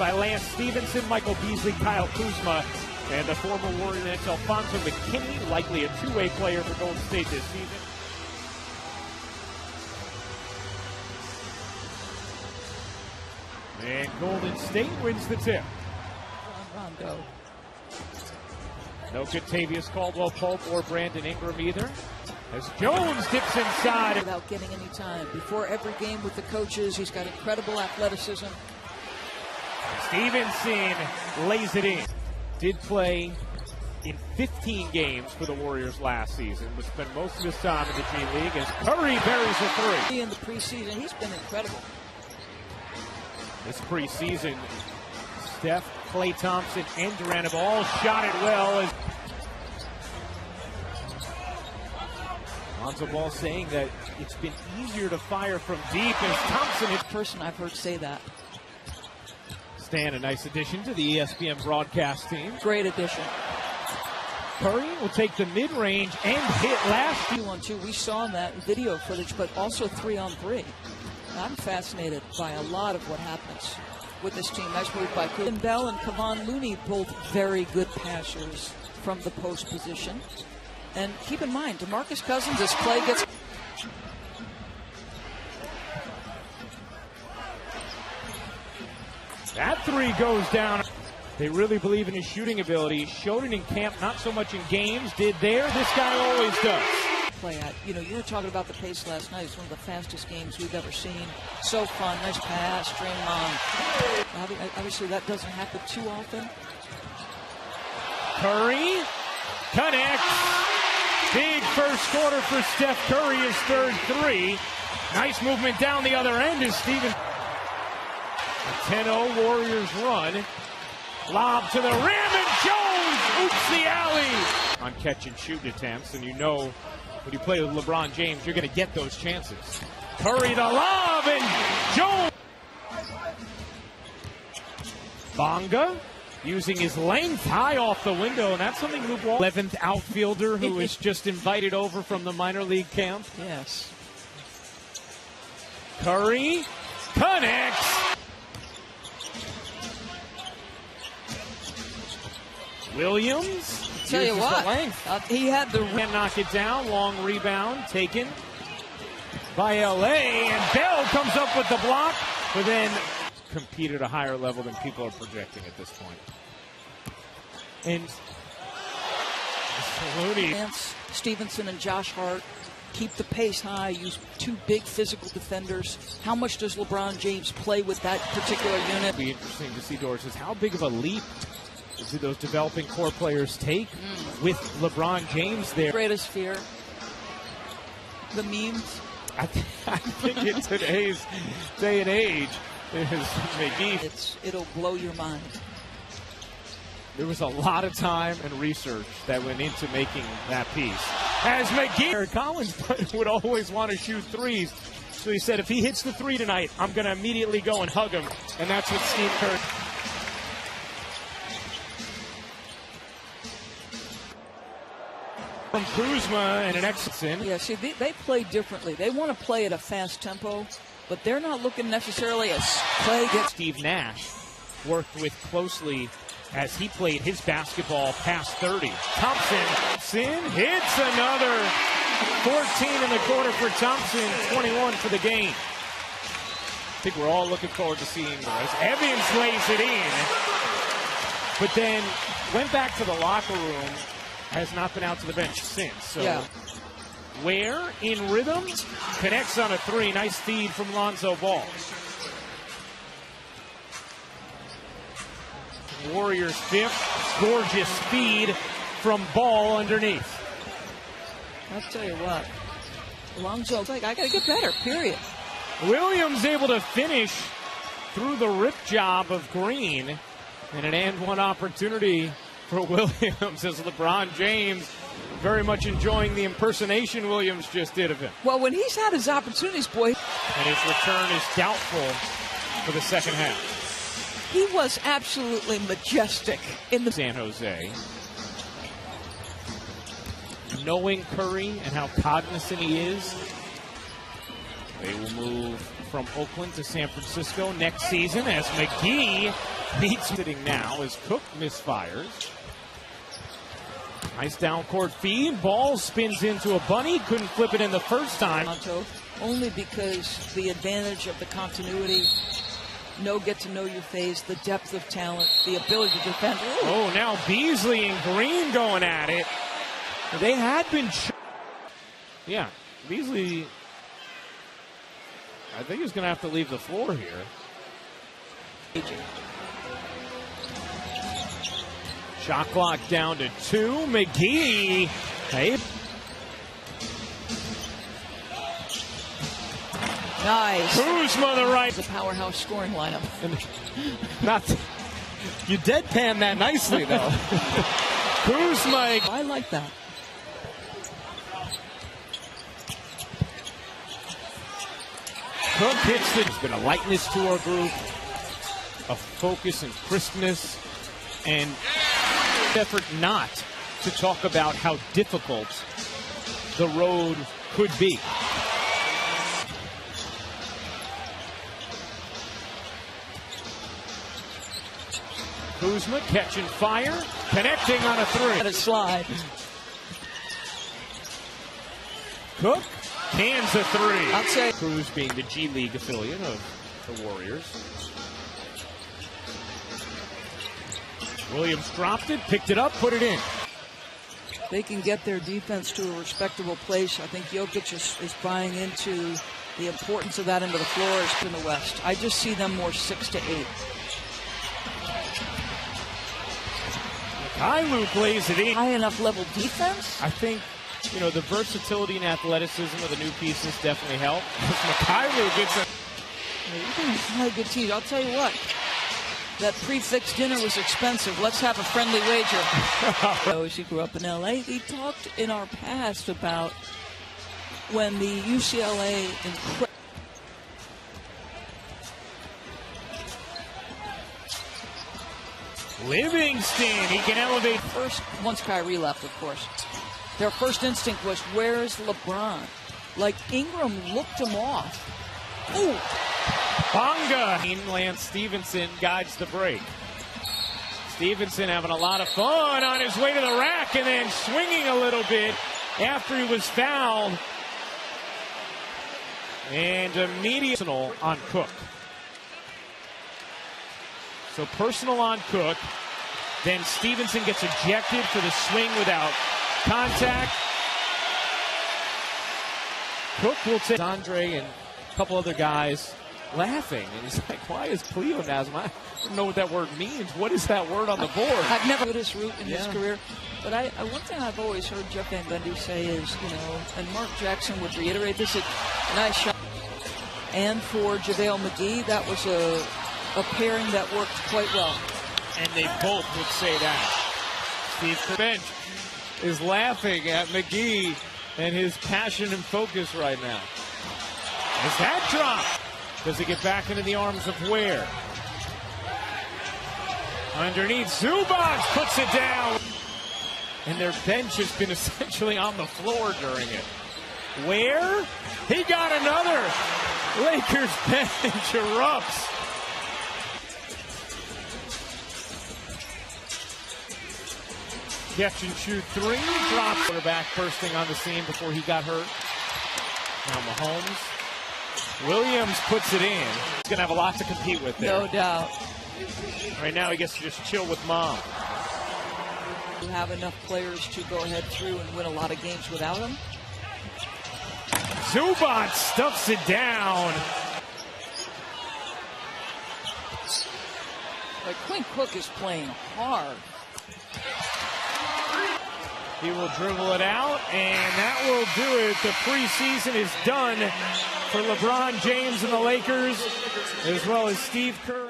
by Lance Stevenson, Michael Beasley, Kyle Kuzma, and the former Warrior Nets Alfonso McKinney, likely a two-way player for Golden State this season. And Golden State wins the tip. Rondo. No Kentavious Caldwell-Pope or Brandon Ingram either. As Jones dips inside. Without getting any time. Before every game with the coaches, he's got incredible athleticism. Stevenson lays it in. Did play in 15 games for the Warriors last season, but spent most of his time in the G League as Curry buries a three. In the preseason, he's been incredible. This preseason, Steph, Klay Thompson, and Durant have all shot it well. As Lonzo Ball saying that it's been easier to fire from deep as Thompson is person I've heard say that. Stan, a nice addition to the ESPN broadcast team. Great addition. Curry will take the mid-range and hit last. 2-on-2, we saw in that video footage, but also 3-on-3. I'm fascinated by a lot of what happens with this team. Nice move by Kuzma. Bell and Kevon Looney, both very good passers from the post position. And keep in mind, DeMarcus Cousins, as Klay gets... That three goes down. They really believe in his shooting ability. Showed it in camp, not so much in games. Did there. This guy always does. Play at. You know, you were talking about the pace last night. It's one of the fastest games we've ever seen. So fun. Nice pass. Draymond. Obviously, that doesn't happen too often. Curry connects. Big first quarter for Steph Curry, his third three. Nice movement down the other end as Steven. A 10-0 Warriors run. Lob to the rim, and Jones oops the alley. On catch and shoot attempts, and you know when you play with LeBron James, you're going to get those chances. Curry the lob, and Jones. Bonga using his length high off the window, and that's something Lou Ball, 11th outfielder who was just invited over from the minor league camp. Yes. Curry connects. Williams. Tell you what, he had the can't knock it down. Long rebound taken by LA, and Bell comes up with the block, but then compete at a higher level than people are projecting at this point. And Looney. Stevenson and Josh Hart keep the pace high, use two big physical defenders. How much does LeBron James play with that particular unit? It'll be interesting to see, Doris, is how big of a leap do those developing core players take with LeBron James there? Greatest fear. The memes. I think in today's day and age, is McGee. It'll blow your mind. There was a lot of time and research that went into making that piece. As McGee, Eric Collins would always want to shoot threes. So he said, if he hits the three tonight, I'm going to immediately go and hug him. And that's what Steve Kerr. From Kuzma and an exit. Yeah, see, they play differently. They want to play at a fast tempo, but they're not looking necessarily as Klay gets. Steve Nash worked with closely as he played his basketball past 30. Thompson hits another 14 in the quarter for Thompson, 21 for the game. I think we're all looking forward to seeing this. Evans lays it in, but then went back to the locker room. Has not been out to the bench since. So, yeah. Where in rhythm connects on a three. Nice feed from Lonzo Ball. Warriors fifth. Gorgeous speed from Ball underneath. I'll tell you what. Lonzo's like, I got to get better, period. Williams able to finish through the rip job of Green. And an and one opportunity for Williams as LeBron James very much enjoying the impersonation Williams just did of him. Well, when he's had his opportunities, boy. And his return is doubtful for the second half. He was absolutely majestic in the San Jose. Knowing Curry and how cognizant he is, they will move from Oakland to San Francisco next season as McGee beats sitting now as Cook misfires. Nice down court feed. Ball spins into a bunny. Couldn't flip it in the first time. Only because the advantage of the continuity, get to know your phase, the depth of talent, the ability to defend. Ooh. Oh, now Beasley and Green going at it. They had been. Yeah, Beasley. I think he's going to have to leave the floor here. Shot clock down to 2. McGee. Hey. Nice. Kuzma the right. The powerhouse scoring lineup. Not. You deadpan that nicely though. Kuzma. I like that. Cook hits it. There's been a lightness to our group, a focus and crispness, and effort not to talk about how difficult the road could be. Kuzma catching fire, connecting on a 3. At a slide. Cook cans a 3. I'd say Cruz being the G League affiliate of the Warriors. Williams dropped it, picked it up, put it in. They can get their defense to a respectable place. I think Jokic is buying into the importance of that into the floors in the West. I just see them more 6 to 8. Kailu plays it in. High enough level defense? I think, the versatility and athleticism of the new pieces definitely help. Kailu gets a... Really good team. I'll tell you what. That prefix dinner was expensive. Let's have a friendly wager. He grew up in L.A. He talked in our past about when the UCLA... Livingston, he can elevate. First, once Kyrie left, of course, their first instinct was, where's LeBron? Like, Ingram looked him off. Ooh. Bonga. Lance Stevenson guides the break. Stevenson having a lot of fun on his way to the rack and then swinging a little bit after he was fouled. And immediate on Cook. So personal on Cook. Then Stevenson gets ejected for the swing without contact. Cook will take Andre and a couple other guys laughing. And he's like, why is pleonasm? I don't know what that word means. What is that word on the board? I've never heard his root in his career. But one thing I've always heard Jeff Van Gundy say is, and Mark Jackson would reiterate this, a nice shot. And for JaVale McGee, that was a pairing that worked quite well. And they both would say that. Steve Bench is laughing at McGee and his passion and focus right now. As that drop, does he get back into the arms of Ware? Underneath, Zubac puts it down. And their bench has been essentially on the floor during it. Ware? He got another. Lakers bench erupts. Catch and shoot 3. Drops. Quarterback bursting on the scene before he got hurt. Now Mahomes. Williams puts it in. He's going to have a lot to compete with there. No doubt. Right now he gets to just chill with Mom. You have enough players to go ahead through and win a lot of games without him. Zubac stuffs it down. But Quinn Cook is playing hard. He will dribble it out, and that will do it. The preseason is done for LeBron James and the Lakers, as well as Steve Kerr.